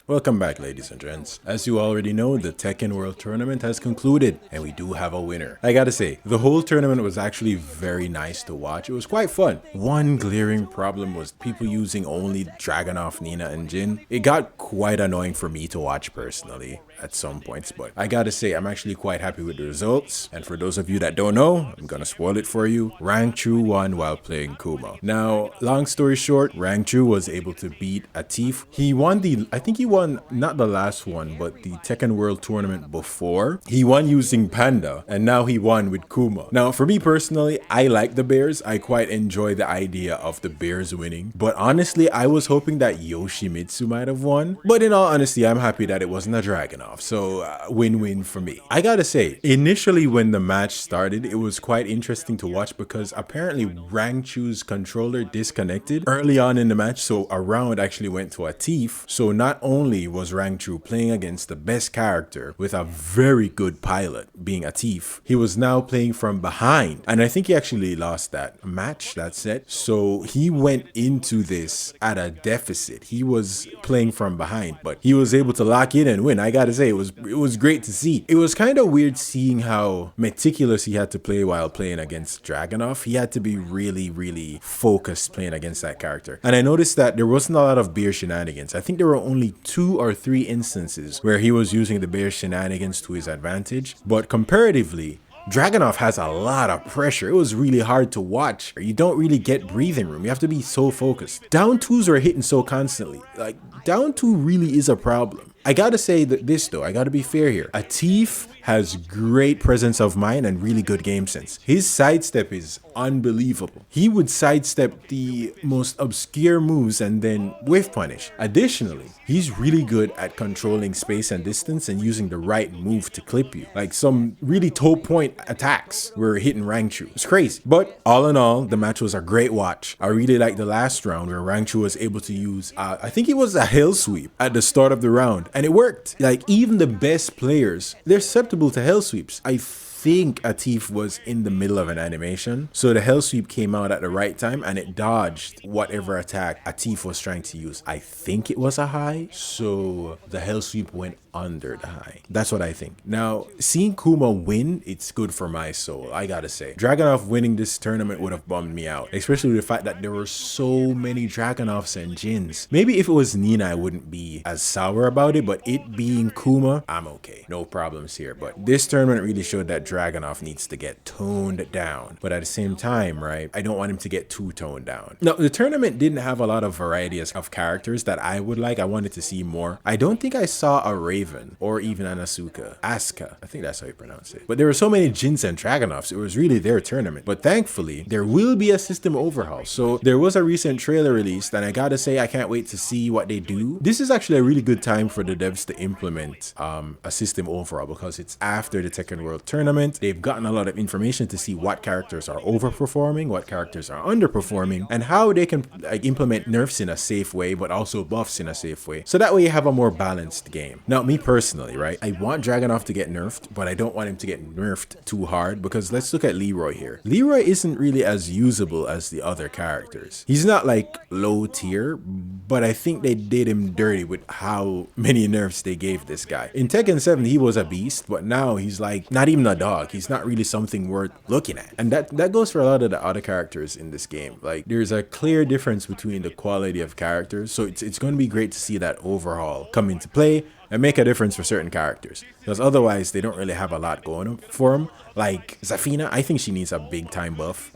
Welcome back, ladies and gents. As you already know, the Tekken World Tournament has concluded, and we do have a winner. I gotta say, the whole tournament was actually very nice to watch. It was quite fun. One glaring problem was people using only Dragunov, Nina, and Jin. It got quite annoying for me to watch personally at some points, but I gotta say, I'm actually quite happy with the results. And for those of you that don't know, I'm gonna spoil it for you. Rangchu won while playing Kuma. Now, long story short, Rangchu was able to beat Atif. He won I think he won not the last one, but the Tekken World Tournament before. He won using Panda, and now he won with Kuma. Now, for me personally, I like the Bears. I quite enjoy the idea of the Bears winning, but honestly, I was hoping that Yoshimitsu might have won. But in all honesty, I'm happy that it wasn't a Dragunov. So win-win for me. I gotta say, initially when the match started, it was quite interesting to watch because apparently Rangchu's controller disconnected early on in the match, so a round actually went to Atif. So not only was Rangchu playing against the best character with a very good pilot, being Atif, he was now playing from behind, and I think he actually lost that match, that set. So he went into this at a deficit. He was playing from behind, but he was able to lock in and win. I gotta say, it was great to see. It was kind of weird seeing how meticulous he had to play while playing against Dragunov. He had to be really focused playing against that character. And I noticed that there wasn't a lot of bear shenanigans. I think there were only 2 or 3 instances where he was using the bear shenanigans to his advantage. But comparatively, Dragunov has a lot of pressure. It was really hard to watch. You don't really get breathing room. You have to be so focused. Down 2s are hitting so constantly. Like, down 2 really is a problem. I gotta say that this though, I gotta be fair here. Atif has great presence of mind and really good game sense. His sidestep is unbelievable. He would sidestep the most obscure moves and then whiff punish. Additionally, he's really good at controlling space and distance and using the right move to clip you. Like some really toe point attacks were hitting Rangchu. It's crazy. But all in all, the match was a great watch. I really liked the last round where Rangchu was able to use, I think it was a hell sweep at the start of the round. And it worked. Like even the best players, they're susceptible to hell sweeps. I think Atif was in the middle of an animation, so the hell sweep came out at the right time and it dodged whatever attack Atif was trying to use. I think it was a high, so the hell sweep went under the high. That's what I think. Now, seeing Kuma win, it's good for my soul, I gotta say. Dragunov winning this tournament would have bummed me out, especially the fact that there were so many Dragunovs and Jins. Maybe if it was Nina, I wouldn't be as sour about it, but it being Kuma, I'm okay. No problems here. But this tournament really showed that Dragunov needs to get toned down. But at the same time, right, I don't want him to get too toned down. Now, the tournament didn't have a lot of varieties of characters that I would like. I wanted to see more. I don't think I saw a Raven or even an Asuka. I think that's how you pronounce it. But there were so many Jins and Dragunovs, it was really their tournament. But thankfully, there will be a system overhaul. So there was a recent trailer released, and I gotta say, I can't wait to see what they do. This is actually a really good time for the devs to implement a system overhaul because it's after the Tekken World Tournament. They've gotten a lot of information to see what characters are overperforming, what characters are underperforming, and how they can implement nerfs in a safe way, but also buffs in a safe way. So that way you have a more balanced game. Now, me personally, right, I want Dragunov to get nerfed, but I don't want him to get nerfed too hard because let's look at Leroy here. Leroy isn't really as usable as the other characters. He's not like low tier, but I think they did him dirty with how many nerfs they gave this guy. In Tekken 7, he was a beast, but now he's like not even a dog. He's not really something worth looking at. And that goes for a lot of the other characters in this game. Like there's a clear difference between the quality of characters. So it's going to be great to see that overhaul come into play and make a difference for certain characters, because otherwise they don't really have a lot going for them. Like Zafina, I think she needs a big time buff.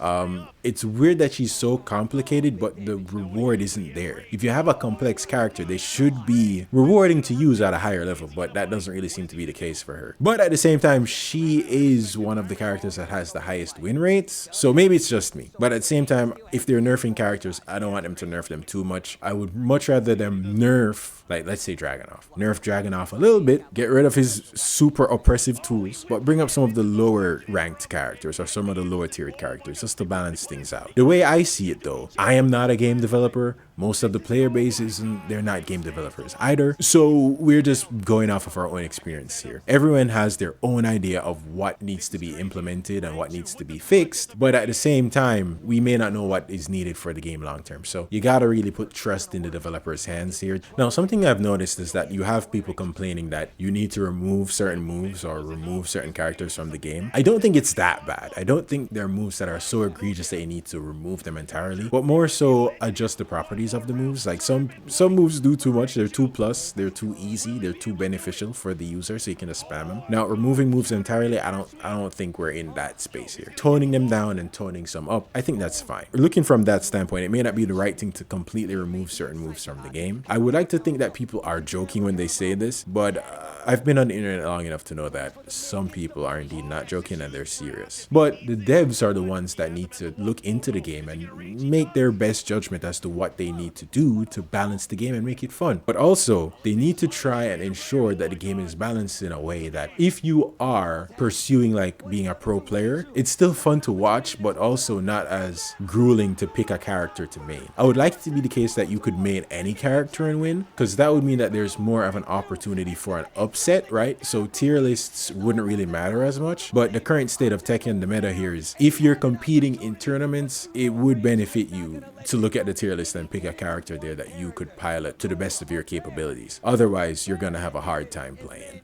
It's weird that she's so complicated, but the reward isn't there. If you have a complex character, they should be rewarding to use at a higher level, but that doesn't really seem to be the case for her. But at the same time, she is one of the characters that has the highest win rates, so maybe it's just me. But at the same time, if they're nerfing characters, I don't want them to nerf them too much. I would much rather them nerf, like let's say Dragunov. Nerf Dragunov a little bit, get rid of his super oppressive tools, but bring up some of the lower ranked characters or some of the lower tiered characters just to balance things out. The way I see it though, I am not a game developer, Most of the player base isn't, they're not game developers either. So we're just going off of our own experience here. Everyone has their own idea of what needs to be implemented and what needs to be fixed, but at the same time, we may not know what is needed for the game long term. So you gotta really put trust in the developer's hands here. Now, something I've noticed is that you have people complaining that you need to remove certain moves or remove certain characters from the game. I don't think it's that bad. I don't think there are moves that are so egregious that you need to remove them entirely, but more so adjust the properties of the moves. Like some moves do too much. They're too plus, they're too easy, they're too beneficial for the user, so you can just spam them. Now, removing moves entirely, I don't think we're in that space here. Toning them down and toning some up, I think that's fine. Looking from that standpoint, it may not be the right thing to completely remove certain moves from the game. I would like to think that people are joking when they say this, but I've been on the internet long enough to know that some people are indeed not joking and they're serious. But the devs are the ones that need to look into the game and make their best judgment as to what they need to do to balance the game and make it fun. But also, they need to try and ensure that the game is balanced in a way that if you are pursuing like being a pro player, it's still fun to watch, but also not as grueling to pick a character to main. I would like it to be the case that you could main any character and win, because that would mean that there's more of an opportunity for an upset, right? So tier lists wouldn't really matter as much. But the current state of Tekken, the meta here is if you're competing in tournaments, it would benefit you to look at the tier list and pick a character there that you could pilot to the best of your capabilities. Otherwise, you're gonna have a hard time playing.